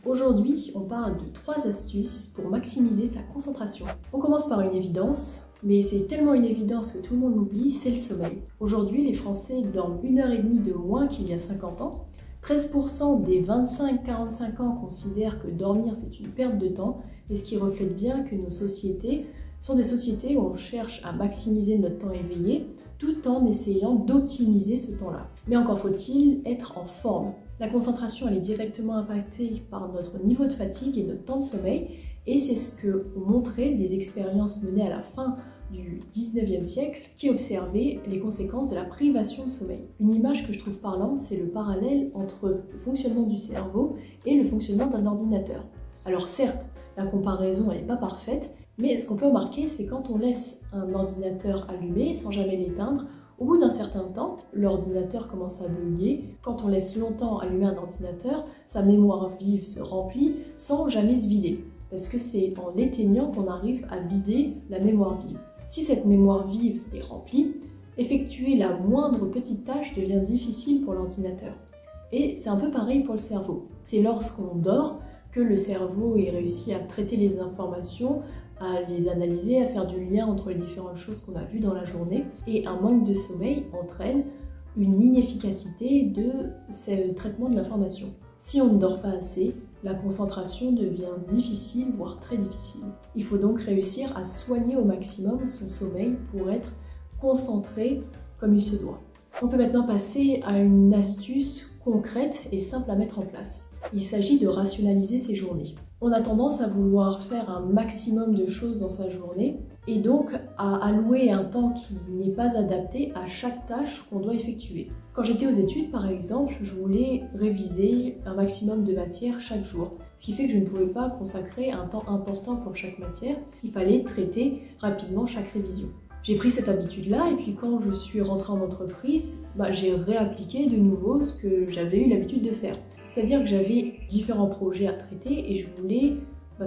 Aujourd'hui, on parle de 3 astuces pour maximiser sa concentration. On commence par une évidence, mais c'est tellement une évidence que tout le monde l'oublie, c'est le sommeil. Aujourd'hui, les Français dorment 1h30 de moins qu'il y a 50 ans. 13% des 25-45 ans considèrent que dormir c'est une perte de temps, et ce qui reflète bien que nos sociétés sont des sociétés où on cherche à maximiser notre temps éveillé tout en essayant d'optimiser ce temps-là. Mais encore faut-il être en forme. La concentration elle est directement impactée par notre niveau de fatigue et notre temps de sommeil, et c'est ce que ont montré des expériences menées à la fin du 19e siècle qui observaient les conséquences de la privation de sommeil. Une image que je trouve parlante, c'est le parallèle entre le fonctionnement du cerveau et le fonctionnement d'un ordinateur. Alors certes, la comparaison n'est pas parfaite, mais ce qu'on peut remarquer, c'est quand on laisse un ordinateur allumé sans jamais l'éteindre, au bout d'un certain temps, l'ordinateur commence à bugger. Quand on laisse longtemps allumer un ordinateur, sa mémoire vive se remplit sans jamais se vider. Parce que c'est en l'éteignant qu'on arrive à vider la mémoire vive. Si cette mémoire vive est remplie, effectuer la moindre petite tâche devient difficile pour l'ordinateur. Et c'est un peu pareil pour le cerveau. C'est lorsqu'on dort que le cerveau réussit à traiter les informations, à les analyser, à faire du lien entre les différentes choses qu'on a vues dans la journée. Et un manque de sommeil entraîne une inefficacité de ce traitement de l'information. Si on ne dort pas assez, la concentration devient difficile, voire très difficile. Il faut donc réussir à soigner au maximum son sommeil pour être concentré comme il se doit. On peut maintenant passer à une astuce concrète et simple à mettre en place. Il s'agit de rationaliser ses journées. On a tendance à vouloir faire un maximum de choses dans sa journée et donc à allouer un temps qui n'est pas adapté à chaque tâche qu'on doit effectuer. Quand j'étais aux études, par exemple, je voulais réviser un maximum de matières chaque jour, ce qui fait que je ne pouvais pas consacrer un temps important pour chaque matière, il fallait traiter rapidement chaque révision. J'ai pris cette habitude-là et puis quand je suis rentrée en entreprise, j'ai réappliqué de nouveau ce que j'avais eu l'habitude de faire. C'est-à-dire que j'avais différents projets à traiter et je voulais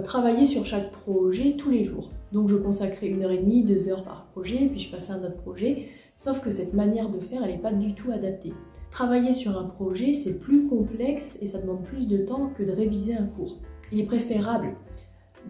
travailler sur chaque projet tous les jours. Donc je consacrais 1h30, 2 heures par projet, puis je passais à un autre projet. Sauf que cette manière de faire, elle n'est pas du tout adaptée. Travailler sur un projet, c'est plus complexe et ça demande plus de temps que de réviser un cours. Il est préférable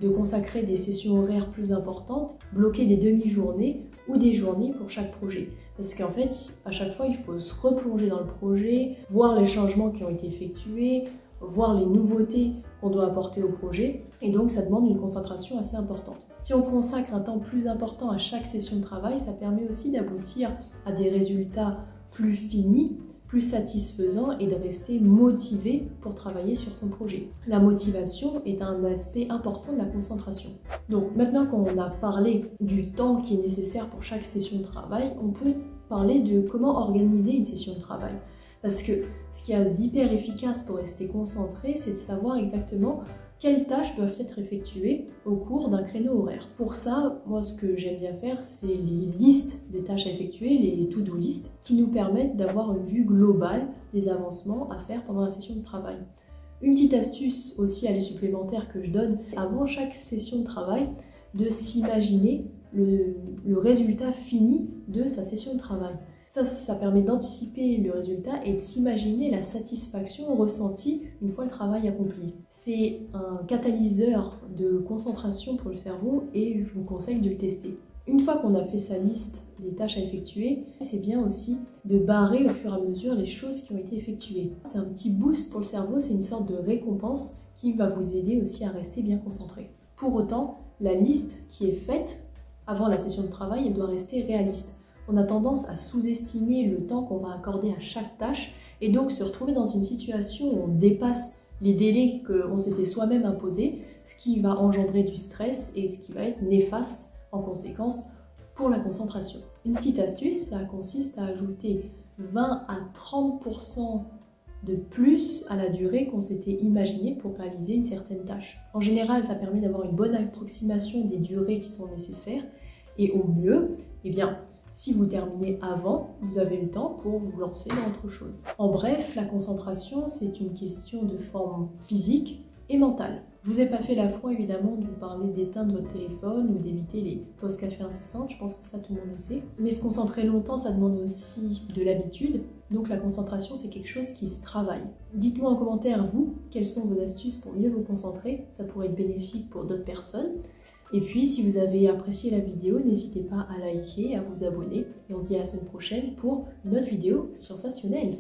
de consacrer des sessions horaires plus importantes, bloquer des demi-journées ou des journées pour chaque projet. Parce qu'en fait, à chaque fois, il faut se replonger dans le projet, voir les changements qui ont été effectués, voir les nouveautés qu'on doit apporter au projet, et donc ça demande une concentration assez importante. Si on consacre un temps plus important à chaque session de travail, ça permet aussi d'aboutir à des résultats plus finis, plus satisfaisant et de rester motivé pour travailler sur son projet. La motivation est un aspect important de la concentration. Donc maintenant qu'on a parlé du temps qui est nécessaire pour chaque session de travail, on peut parler de comment organiser une session de travail. Parce que ce qu'il y a d'hyper efficace pour rester concentré, c'est de savoir exactement quelles tâches doivent être effectuées au cours d'un créneau horaire. Pour ça, moi ce que j'aime bien faire, c'est les listes des tâches à effectuer, les to-do list, qui nous permettent d'avoir une vue globale des avancements à faire pendant la session de travail. Une petite astuce aussi, elle est supplémentaire que je donne, avant chaque session de travail, de s'imaginer le résultat fini de sa session de travail. Ça permet d'anticiper le résultat et de s'imaginer la satisfaction ressentie une fois le travail accompli. C'est un catalyseur de concentration pour le cerveau et je vous conseille de le tester. Une fois qu'on a fait sa liste des tâches à effectuer, c'est bien aussi de barrer au fur et à mesure les choses qui ont été effectuées. C'est un petit boost pour le cerveau, c'est une sorte de récompense qui va vous aider aussi à rester bien concentré. Pour autant, la liste qui est faite avant la session de travail, elle doit rester réaliste. On a tendance à sous-estimer le temps qu'on va accorder à chaque tâche et donc se retrouver dans une situation où on dépasse les délais qu'on s'était soi-même imposés, ce qui va engendrer du stress et ce qui va être néfaste en conséquence pour la concentration. Une petite astuce, ça consiste à ajouter 20 à 30% de plus à la durée qu'on s'était imaginé pour réaliser une certaine tâche. En général, ça permet d'avoir une bonne approximation des durées qui sont nécessaires et au mieux, si vous terminez avant, vous avez le temps pour vous lancer dans autre chose. En bref, la concentration, c'est une question de forme physique et mentale. Je vous ai pas fait l'affront évidemment de vous parler d'éteindre votre téléphone ou d'éviter les pauses café incessantes, je pense que ça tout le monde le sait. Mais se concentrer longtemps, ça demande aussi de l'habitude, donc la concentration c'est quelque chose qui se travaille. Dites-moi en commentaire, vous, quelles sont vos astuces pour mieux vous concentrer, ça pourrait être bénéfique pour d'autres personnes. Et puis si vous avez apprécié la vidéo, n'hésitez pas à liker, à vous abonner, et on se dit à la semaine prochaine pour une autre vidéo sensationnelle.